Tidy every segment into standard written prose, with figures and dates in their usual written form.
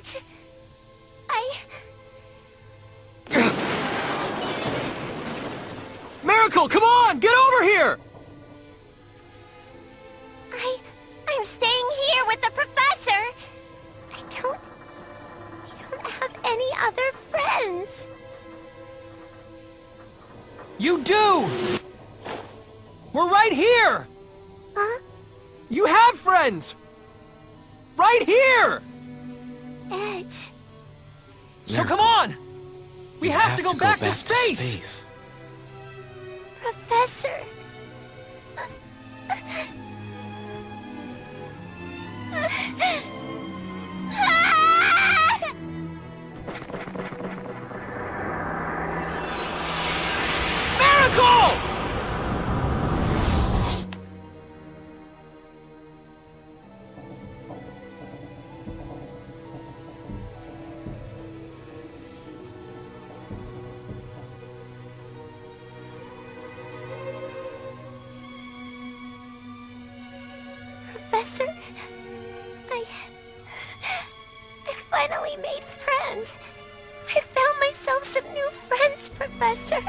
much. Miracle, come on! Get over here! I'm staying here with the professor. I don't have any other friends. You do! We're right here! Huh? You have friends! Right here! Edge. So come on! We have to go back to space! Professor. Miracle! Professor, I finally made friends. I found myself some new friends, Professor.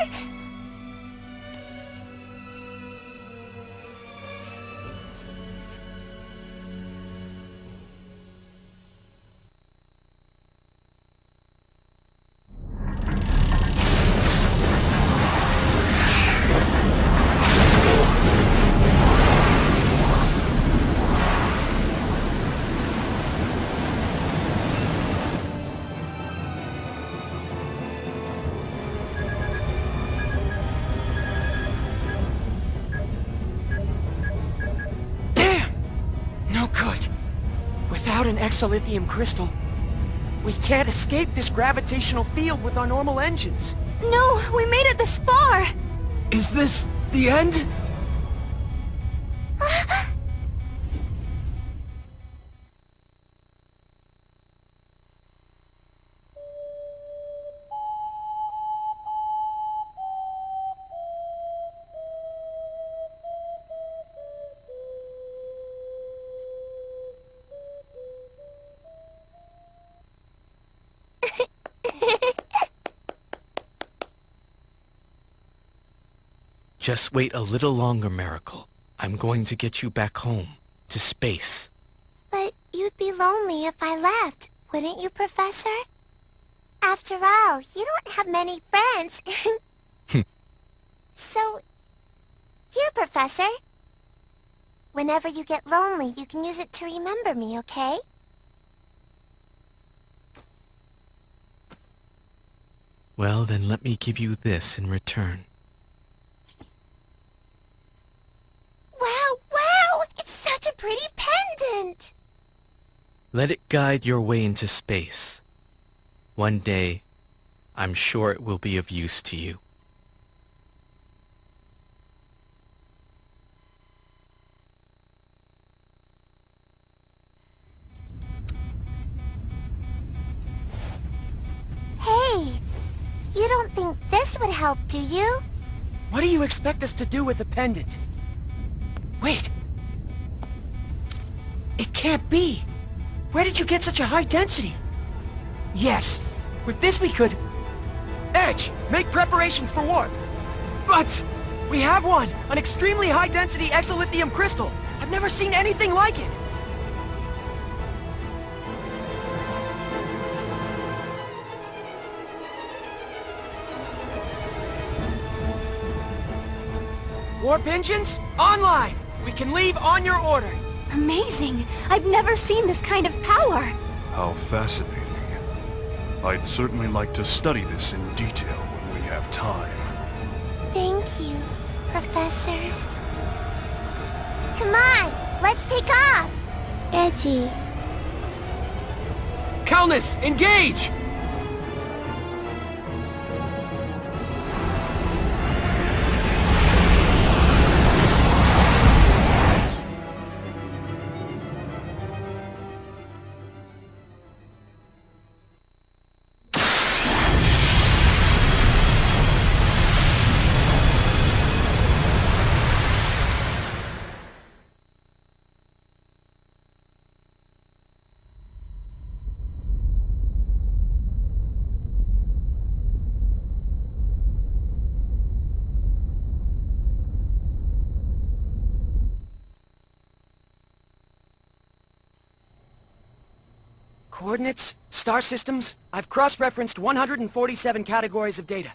Without an exolithium crystal, we can't escape this gravitational field with our normal engines. No, we made it this far. Is this the end? Just wait a little longer, Miracle. I'm going to get you back home, to space. But you'd be lonely if I left, wouldn't you, Professor? After all, you don't have many friends. So, here, Professor. Whenever you get lonely, you can use it to remember me, okay? Well, then let me give you this in return. Wow! It's such a pretty pendant! Let it guide your way into space. One day, I'm sure it will be of use to you. Hey! You don't think this would help, do you? What do you expect us to do with the pendant? Wait! It can't be! Where did you get such a high density? Yes! With this we could... Edge! Make preparations for warp! But... we have one! An extremely high-density exolithium crystal! I've never seen anything like it! Warp engines, online! We can leave on your order! Amazing! I've never seen this kind of power! How fascinating. I'd certainly like to study this in detail when we have time. Thank you, Professor. Come on, let's take off! Edgy. Calnus, engage! Coordinates, star systems, I've cross-referenced 147 categories of data.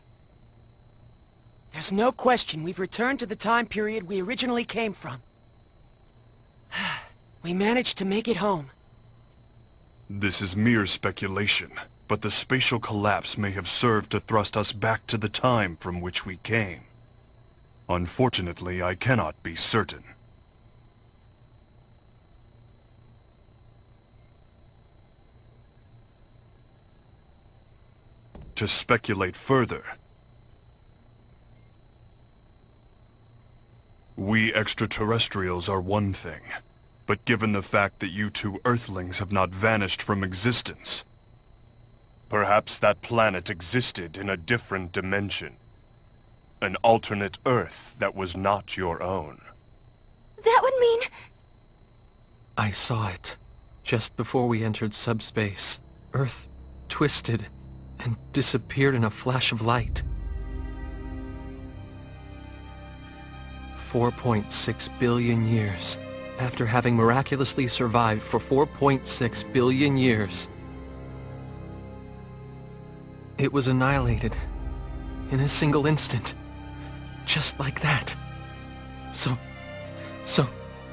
There's no question we've returned to the time period we originally came from. We managed to make it home. This is mere speculation, but the spatial collapse may have served to thrust us back to the time from which we came. Unfortunately, I cannot be certain. To speculate further, we extraterrestrials are one thing, but given the fact that you two Earthlings have not vanished from existence, perhaps that planet existed in a different dimension. An alternate Earth that was not your own. That would mean... I saw it. Just before we entered subspace, Earth twisted and disappeared in a flash of light. 4.6 billion years. After having miraculously survived for 4.6 billion years, it was annihilated in a single instant. Just like that. So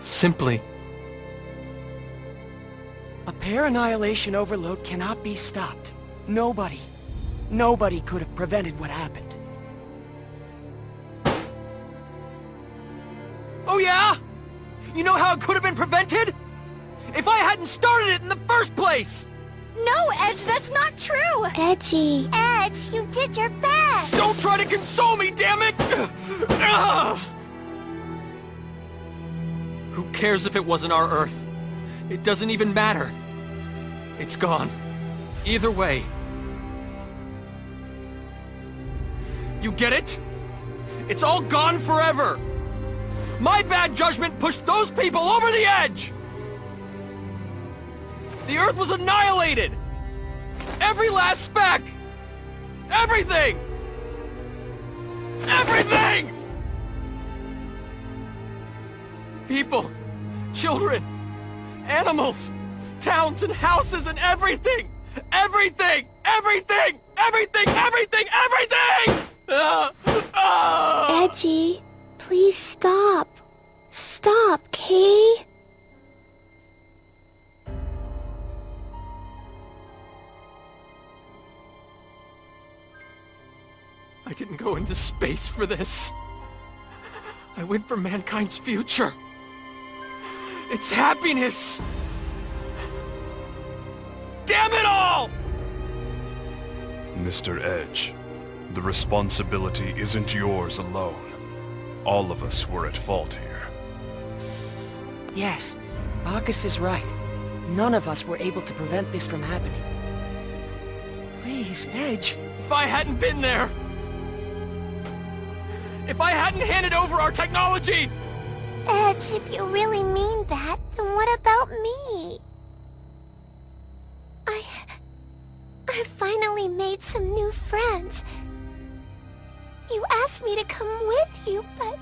simply. A pair annihilation overload cannot be stopped. Nobody could have prevented what happened. Oh yeah? You know how it could have been prevented? If I hadn't started it in the first place! No, Edge, that's not true! Edgy. Edge, you did your best! Don't try to console me, damn it! Who cares if it wasn't our Earth? It doesn't even matter. It's gone. Either way. You get it? It's all gone forever! My bad judgment pushed those people over the edge! The Earth was annihilated! Every last speck! Everything! Everything! People, children, animals, towns and houses and everything! Everything! Everything! Everything! Everything! Everything! Edgy, please stop. Stop, Kay. I didn't go into space for this. I went for mankind's future. Its happiness. Damn it all! Mr. Edge, the responsibility isn't yours alone. All of us were at fault here. Yes, Bacchus is right. None of us were able to prevent this from happening. Please, Edge. If I hadn't been there... If I hadn't handed over our technology... Edge, if you really mean that, then what about me? I finally made some new friends. You asked me to come with you, but...